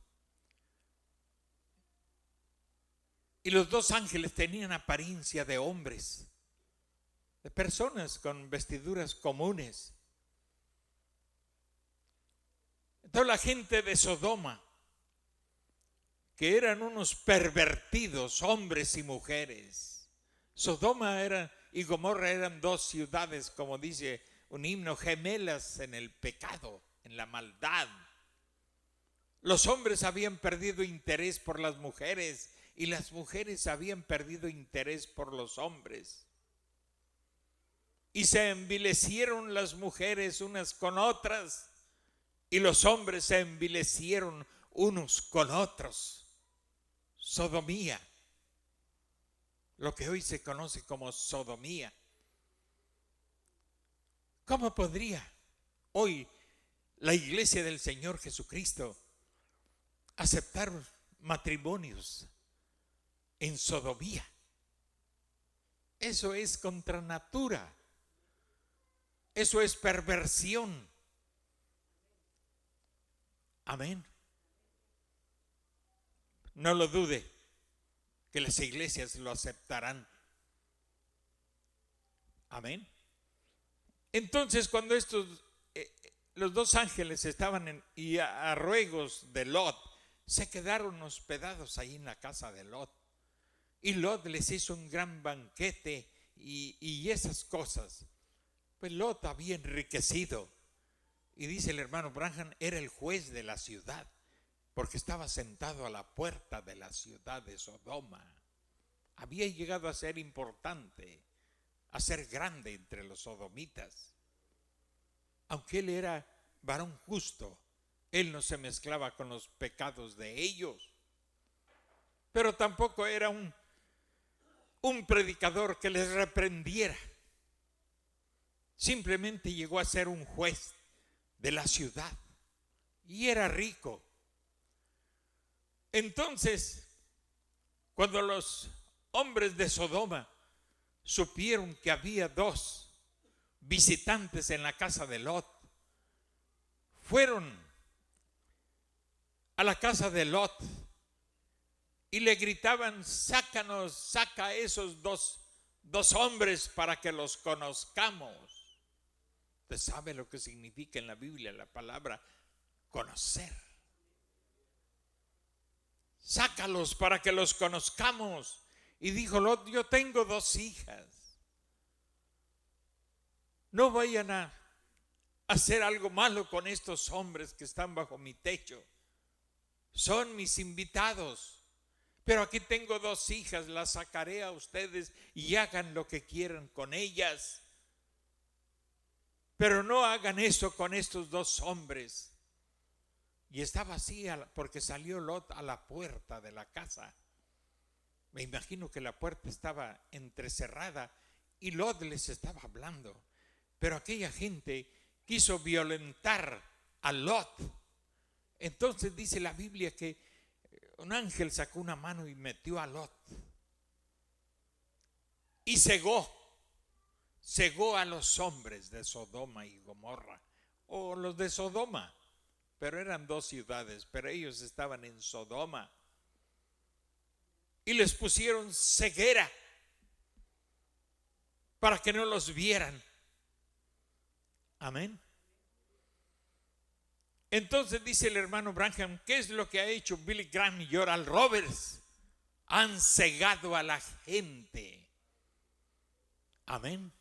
y los dos ángeles tenían apariencia de hombres, de personas con vestiduras comunes. Entonces la gente de Sodoma, que eran unos pervertidos, hombres y mujeres. Sodoma y Gomorra eran dos ciudades, como dice un himno, gemelas en el pecado, en la maldad. Los hombres habían perdido interés por las mujeres y las mujeres habían perdido interés por los hombres. Y se envilecieron las mujeres unas con otras y los hombres se envilecieron unos con otros. Sodomía, lo que hoy se conoce como sodomía. ¿Cómo podría hoy la Iglesia del Señor Jesucristo aceptar matrimonios en sodomía? Eso es contra natura. Eso es perversión. Amén. No lo dude, que las iglesias lo aceptarán. Amén. Entonces, cuando los dos ángeles estaban y a ruegos de Lot, se quedaron hospedados ahí en la casa de Lot. Y Lot les hizo un gran banquete y esas cosas. Pues Lot había enriquecido. Y dice el hermano Branham, era el juez de la ciudad, porque estaba sentado a la puerta de la ciudad de Sodoma. Había llegado a ser importante, a ser grande entre los sodomitas. Aunque él era varón justo, él no se mezclaba con los pecados de ellos. Pero tampoco era un predicador que les reprendiera. Simplemente llegó a ser un juez de la ciudad y era rico. Entonces, cuando los hombres de Sodoma supieron que había dos visitantes en la casa de Lot, fueron a la casa de Lot y le gritaban: sácanos, saca a esos dos hombres para que los conozcamos. Usted sabe lo que significa en la Biblia la palabra conocer. Sácalos para que los conozcamos. Y dijo Lot: yo tengo dos hijas. No vayan a hacer algo malo con estos hombres que están bajo mi techo. Son mis invitados. Pero aquí tengo dos hijas, las sacaré a ustedes y hagan lo que quieran con ellas. Pero no hagan eso con estos dos hombres. Y estaba así porque salió Lot a la puerta de la casa. Me imagino que la puerta estaba entrecerrada y Lot les estaba hablando. Pero aquella gente quiso violentar a Lot. Entonces dice la Biblia que un ángel sacó una mano y metió a Lot. Y cegó a los hombres de Sodoma y Gomorra, o los de Sodoma, pero eran dos ciudades, pero ellos estaban en Sodoma. Y les pusieron ceguera para que no los vieran. Amén. Entonces dice el hermano Branham, ¿qué es lo que ha hecho Billy Graham y Oral Roberts? Han cegado a la gente. Amén.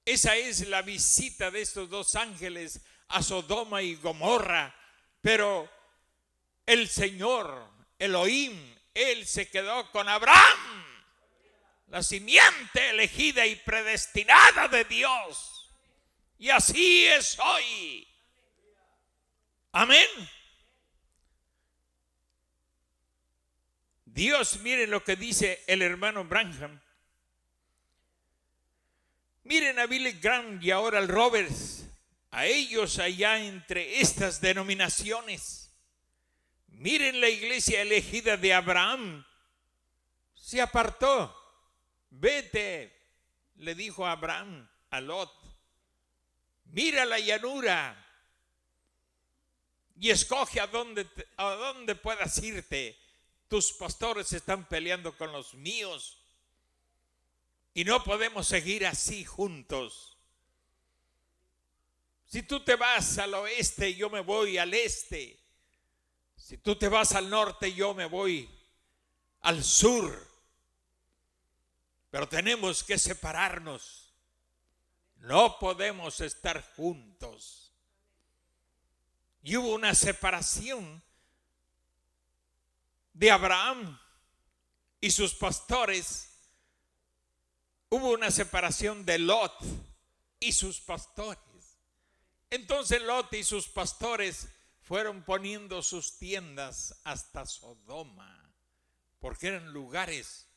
Esa es la visita de estos dos ángeles a Sodoma y Gomorra. Pero el Señor, Elohim, Él se quedó con Abraham, la simiente elegida y predestinada de Dios. Y así es hoy. Amén. Dios, miren lo que dice el hermano Branham. Miren a Billy Graham y ahora al Roberts, a ellos allá entre estas denominaciones. Miren la iglesia elegida de Abraham. Se apartó. Vete, le dijo a Abraham a Lot. Mira la llanura y escoge a dónde puedas irte. Tus pastores están peleando con los míos y no podemos seguir así juntos. Si tú te vas al oeste, yo me voy al este. Si tú te vas al norte, yo me voy al sur. Pero tenemos que separarnos. No podemos estar juntos. Y hubo una separación de Abraham y sus pastores. Hubo una separación de Lot y sus pastores. Entonces Lot y sus pastores fueron poniendo sus tiendas hasta Sodoma, porque eran lugares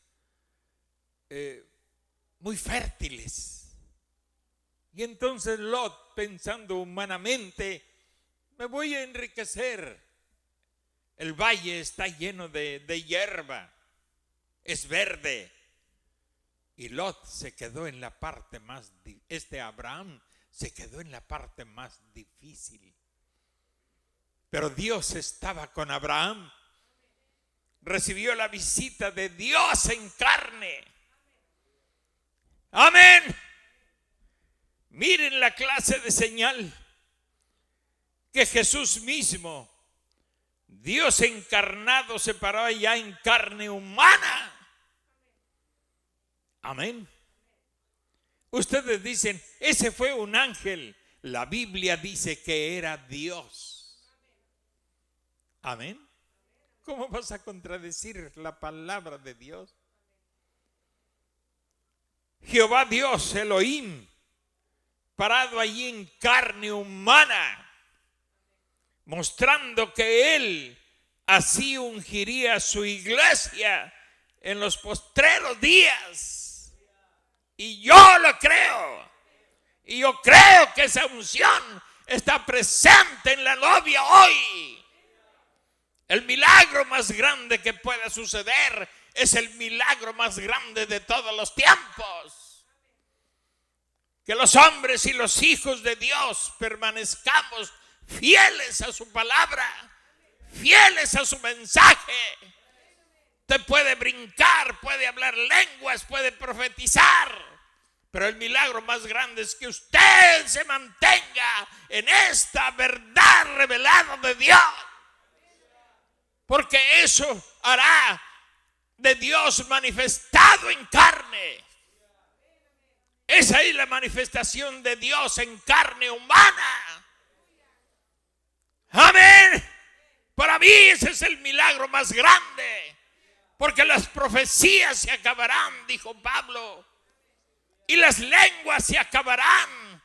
muy fértiles. Y entonces Lot, pensando humanamente, me voy a enriquecer. El valle está lleno de hierba, es verde. Y Lot se quedó en la parte más, Abraham se quedó en la parte más difícil. Pero Dios estaba con Abraham. Recibió la visita de Dios en carne. Amén. Miren la clase de señal que Jesús mismo, Dios encarnado, se paró allá en carne humana. Amén. Ustedes dicen, ese fue un ángel. La Biblia dice que era Dios. Amén. ¿Cómo vas a contradecir la palabra de Dios? Jehová Dios, Elohim, parado allí en carne humana, mostrando que Él así ungiría a su iglesia en los postreros días. Y yo lo creo. Y yo creo que esa unción está presente en la novia hoy. El milagro más grande que pueda suceder es el milagro más grande de todos los tiempos. Que los hombres y los hijos de Dios permanezcamos fieles a su palabra, fieles a su mensaje. Usted puede brincar, puede hablar lenguas, puede profetizar, pero el milagro más grande es que usted se mantenga en esta verdad revelada de Dios. Porque eso hará de Dios manifestado en carne. Esa es la manifestación de Dios en carne humana. Amén. Para mí ese es el milagro más grande. Porque las profecías se acabarán, dijo Pablo. Y las lenguas se acabarán.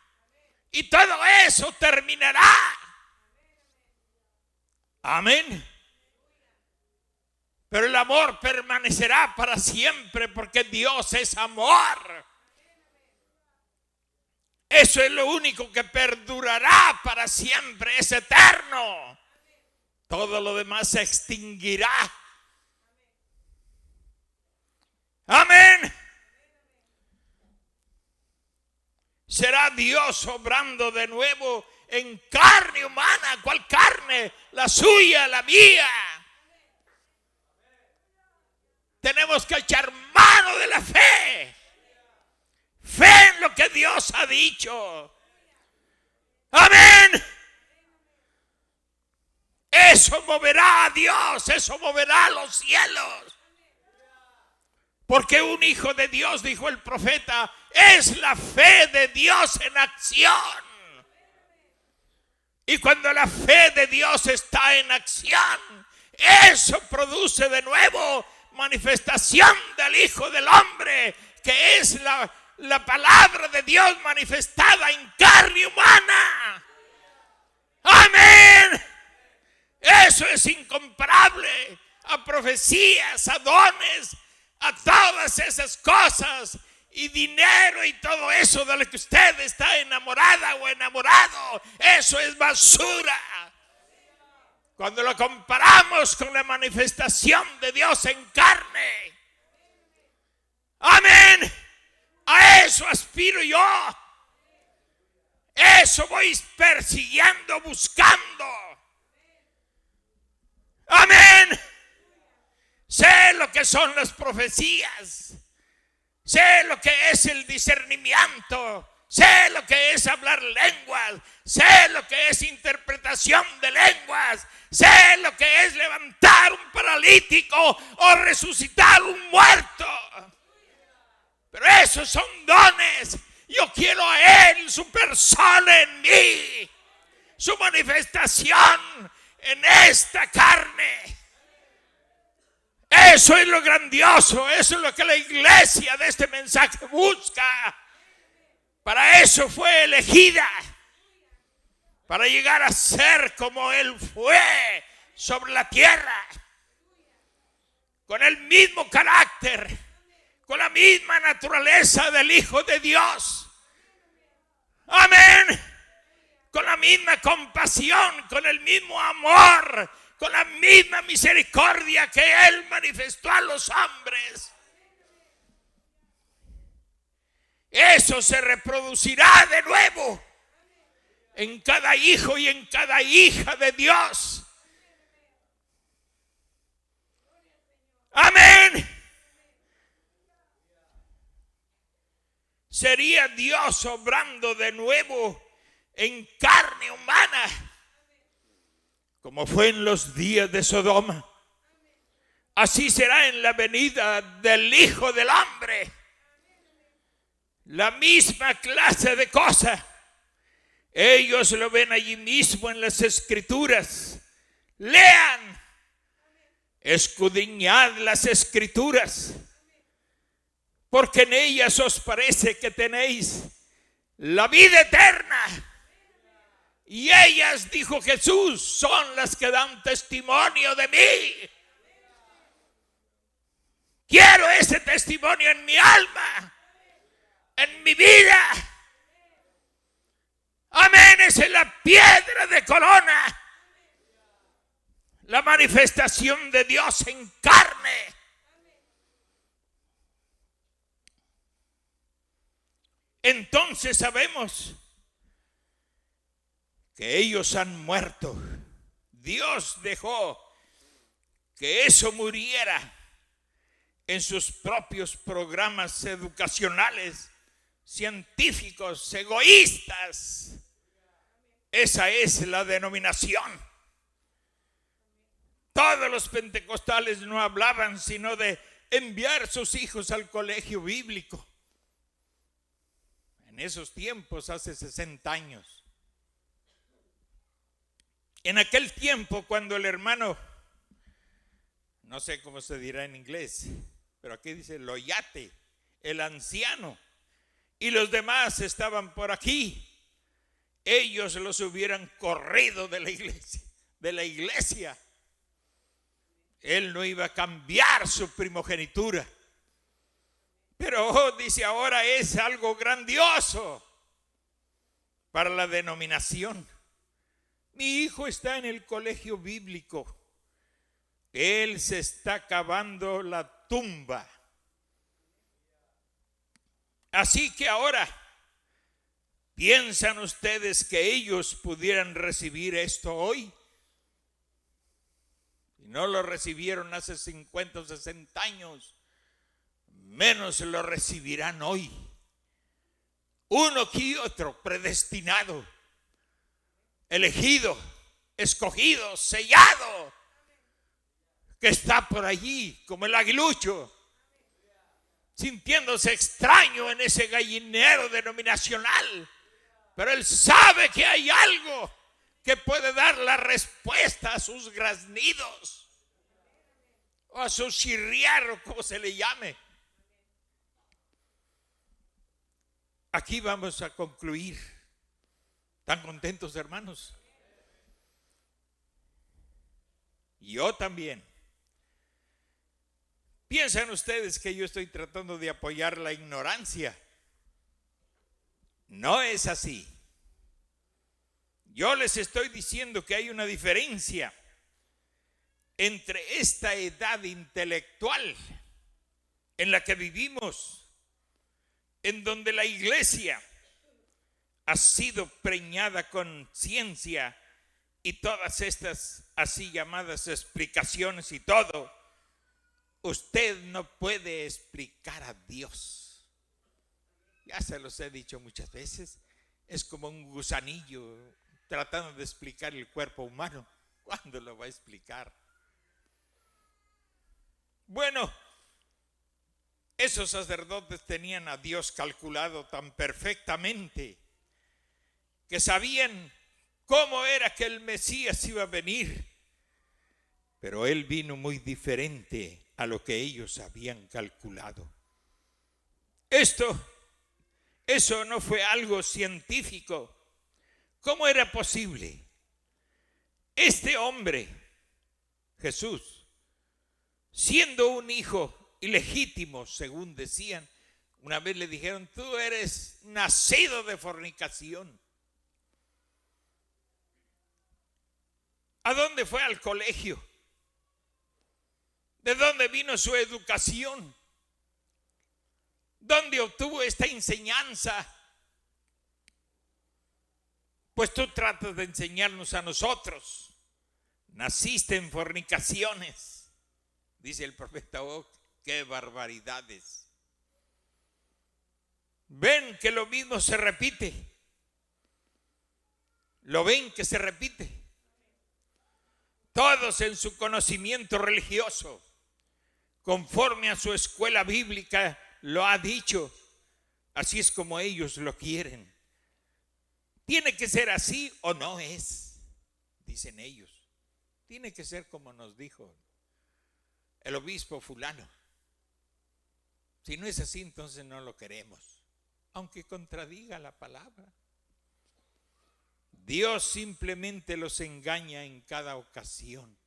Y todo eso terminará. Amén. Pero el amor permanecerá para siempre porque Dios es amor. Eso es lo único que perdurará para siempre, es eterno. Todo lo demás se extinguirá. Amén. Será Dios obrando de nuevo en carne humana. ¿Cuál carne? La suya, la mía. Tenemos que echar mano de la fe. Fe en lo que Dios ha dicho. Amén. Eso moverá a Dios, eso moverá a los cielos. Porque un hijo de Dios, dijo el profeta, es la fe de Dios en acción. Y cuando la fe de Dios está en acción, eso produce de nuevo manifestación del Hijo del Hombre, que es la palabra de Dios manifestada en carne humana. Amén. Eso es incomparable. a profecías, a dones, a todas esas cosas y dinero y todo eso de lo que usted está enamorada o enamorado, eso es basura. Cuando lo comparamos con la manifestación de Dios en carne. Amén. A eso aspiro yo. Eso voy persiguiendo, buscando. Amén. Sé lo que son las profecías. Sé lo que es el discernimiento. Sé lo que es hablar lenguas. Sé lo que es interpretación de lenguas. Sé lo que es levantar un paralítico o resucitar un muerto. Pero esos son dones. Yo quiero a Él, su persona en mí, su manifestación en esta carne. Eso es lo grandioso. Eso es lo que la iglesia de este mensaje busca. Para eso fue elegida. Para llegar a ser como Él fue sobre la tierra. Con el mismo carácter, con la misma naturaleza del Hijo de Dios. Amén. Con la misma compasión, con el mismo amor, con la misma misericordia que Él manifestó a los hombres. Eso se reproducirá de nuevo en cada hijo y en cada hija de Dios. Amén. Sería Dios obrando de nuevo en carne humana, como fue en los días de Sodoma. Así será en la venida del Hijo del Hombre. La misma clase de cosa. Ellos lo ven allí mismo en las Escrituras. Lean, escudriñad las Escrituras, porque en ellas os parece que tenéis la vida eterna. Y ellas, dijo Jesús, son las que dan testimonio de mí. Quiero ese testimonio en mi alma, en mi vida. Amén. Esa es la piedra de corona. La manifestación de Dios en carne. Entonces sabemos que ellos han muerto. Dios dejó que eso muriera en sus propios programas educacionales, científicos, egoístas. Esa es la denominación. Todos los pentecostales no hablaban sino de enviar sus hijos al colegio bíblico. En esos tiempos, hace 60 años. En aquel tiempo, cuando el hermano, no sé cómo se dirá en inglés, pero aquí dice Loyate, el anciano, y los demás estaban por aquí, ellos los hubieran corrido de la iglesia. Él no iba a cambiar su primogenitura. Pero dice, ahora es algo grandioso para la denominación. Mi hijo está en el colegio bíblico. Él se está cavando la tumba. Así que ahora, ¿piensan ustedes que ellos pudieran recibir esto hoy? Si no lo recibieron hace 50 o 60 años, menos lo recibirán hoy. Uno que otro predestinado, elegido, escogido, sellado, que está por allí como el aguilucho, sintiéndose extraño en ese gallinero denominacional, pero él sabe que hay algo que puede dar la respuesta a sus graznidos o a su chirriar, o como se le llame. Aquí vamos a concluir. ¿Están contentos, hermanos? Yo también. ¿Piensan ustedes que yo estoy tratando de apoyar la ignorancia? No es así. Yo les estoy diciendo que hay una diferencia entre esta edad intelectual en la que vivimos, en donde la iglesia ha sido preñada con ciencia y todas estas así llamadas explicaciones y todo. Usted no puede explicar a Dios. Ya se los he dicho muchas veces. Es como un gusanillo tratando de explicar el cuerpo humano. ¿Cuándo lo va a explicar? Bueno, esos sacerdotes tenían a Dios calculado tan perfectamente que sabían cómo era que el Mesías iba a venir. Pero Él vino muy diferente a lo que ellos habían calculado. Eso no fue algo científico. ¿Cómo era posible? Este hombre, Jesús, siendo un hijo ilegítimo, según decían, una vez le dijeron: tú eres nacido de fornicación. ¿A dónde fue al colegio? ¿De dónde vino su educación? ¿Dónde obtuvo esta enseñanza? Pues tú tratas de enseñarnos a nosotros. Naciste en fornicaciones, dice el profeta. Oh, qué barbaridades. Ven que lo mismo se repite. Lo ven que se repite. Todos en su conocimiento religioso, conforme a su escuela bíblica, lo ha dicho. Así es como ellos lo quieren. ¿Tiene que ser así o no es? Dicen ellos. Tiene que ser como nos dijo el obispo fulano. Si no es así, entonces no lo queremos, aunque contradiga la palabra. Dios simplemente los engaña en cada ocasión.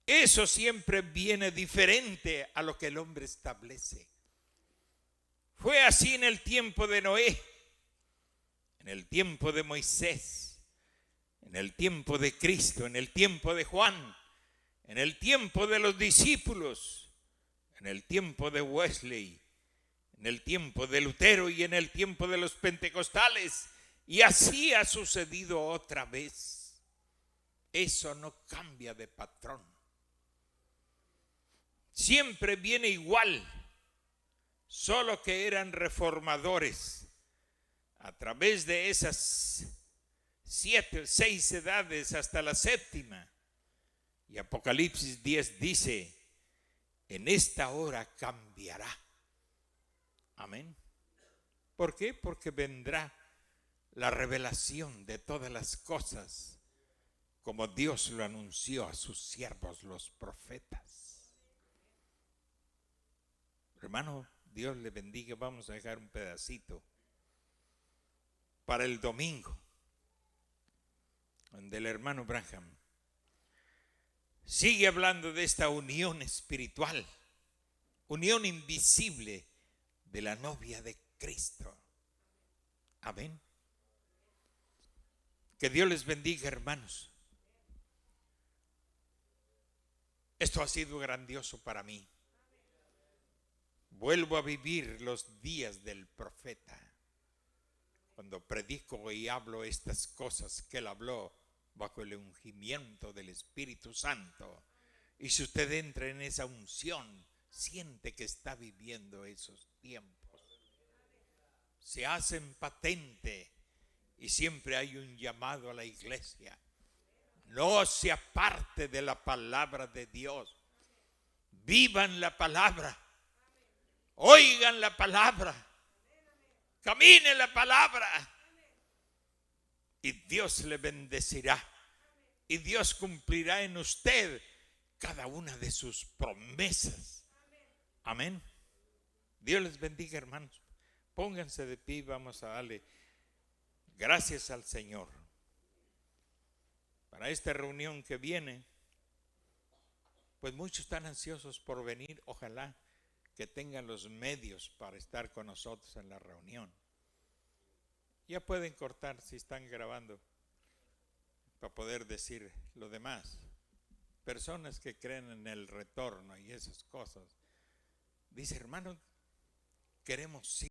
Eso siempre viene diferente a lo que el hombre establece. Fue así en el tiempo de Noé, en el tiempo de Moisés, en el tiempo de Cristo, en el tiempo de Juan, en el tiempo de los discípulos, en el tiempo de Wesley, en el tiempo de Lutero y en el tiempo de los pentecostales. Y así ha sucedido otra vez. Eso no cambia de patrón. Siempre viene igual, solo que eran reformadores. A través de esas 6 edades hasta la 7ª. Y Apocalipsis 10 dice: en esta hora cambiará. Amén. ¿Por qué? Porque vendrá la revelación de todas las cosas, como Dios lo anunció a sus siervos los profetas. Hermano, Dios le bendiga. Vamos a dejar un pedacito para el domingo, donde el hermano Branham sigue hablando de esta unión espiritual, unión invisible de la novia de Cristo. Amén. Que Dios les bendiga, hermanos. Esto ha sido grandioso para mí. Vuelvo a vivir los días del profeta, cuando predico y hablo estas cosas que él habló bajo el ungimiento del Espíritu Santo. Y si usted entra en esa unción, siente que está viviendo esos tiempos. Se hacen patente y siempre hay un llamado a la iglesia. No se aparte de la palabra de Dios. Vivan la palabra. Oigan la palabra. Camine la palabra. Y Dios le bendecirá. Y Dios cumplirá en usted cada una de sus promesas. Amén. Dios les bendiga, hermanos. Pónganse de pie y vamos a darle gracias al Señor para esta reunión que viene. pues muchos están ansiosos por venir. Ojalá que tengan los medios para estar con nosotros en la reunión. Ya pueden cortar si están grabando para poder decir lo demás. Personas que creen en el retorno y esas cosas. Dice, hermano, queremos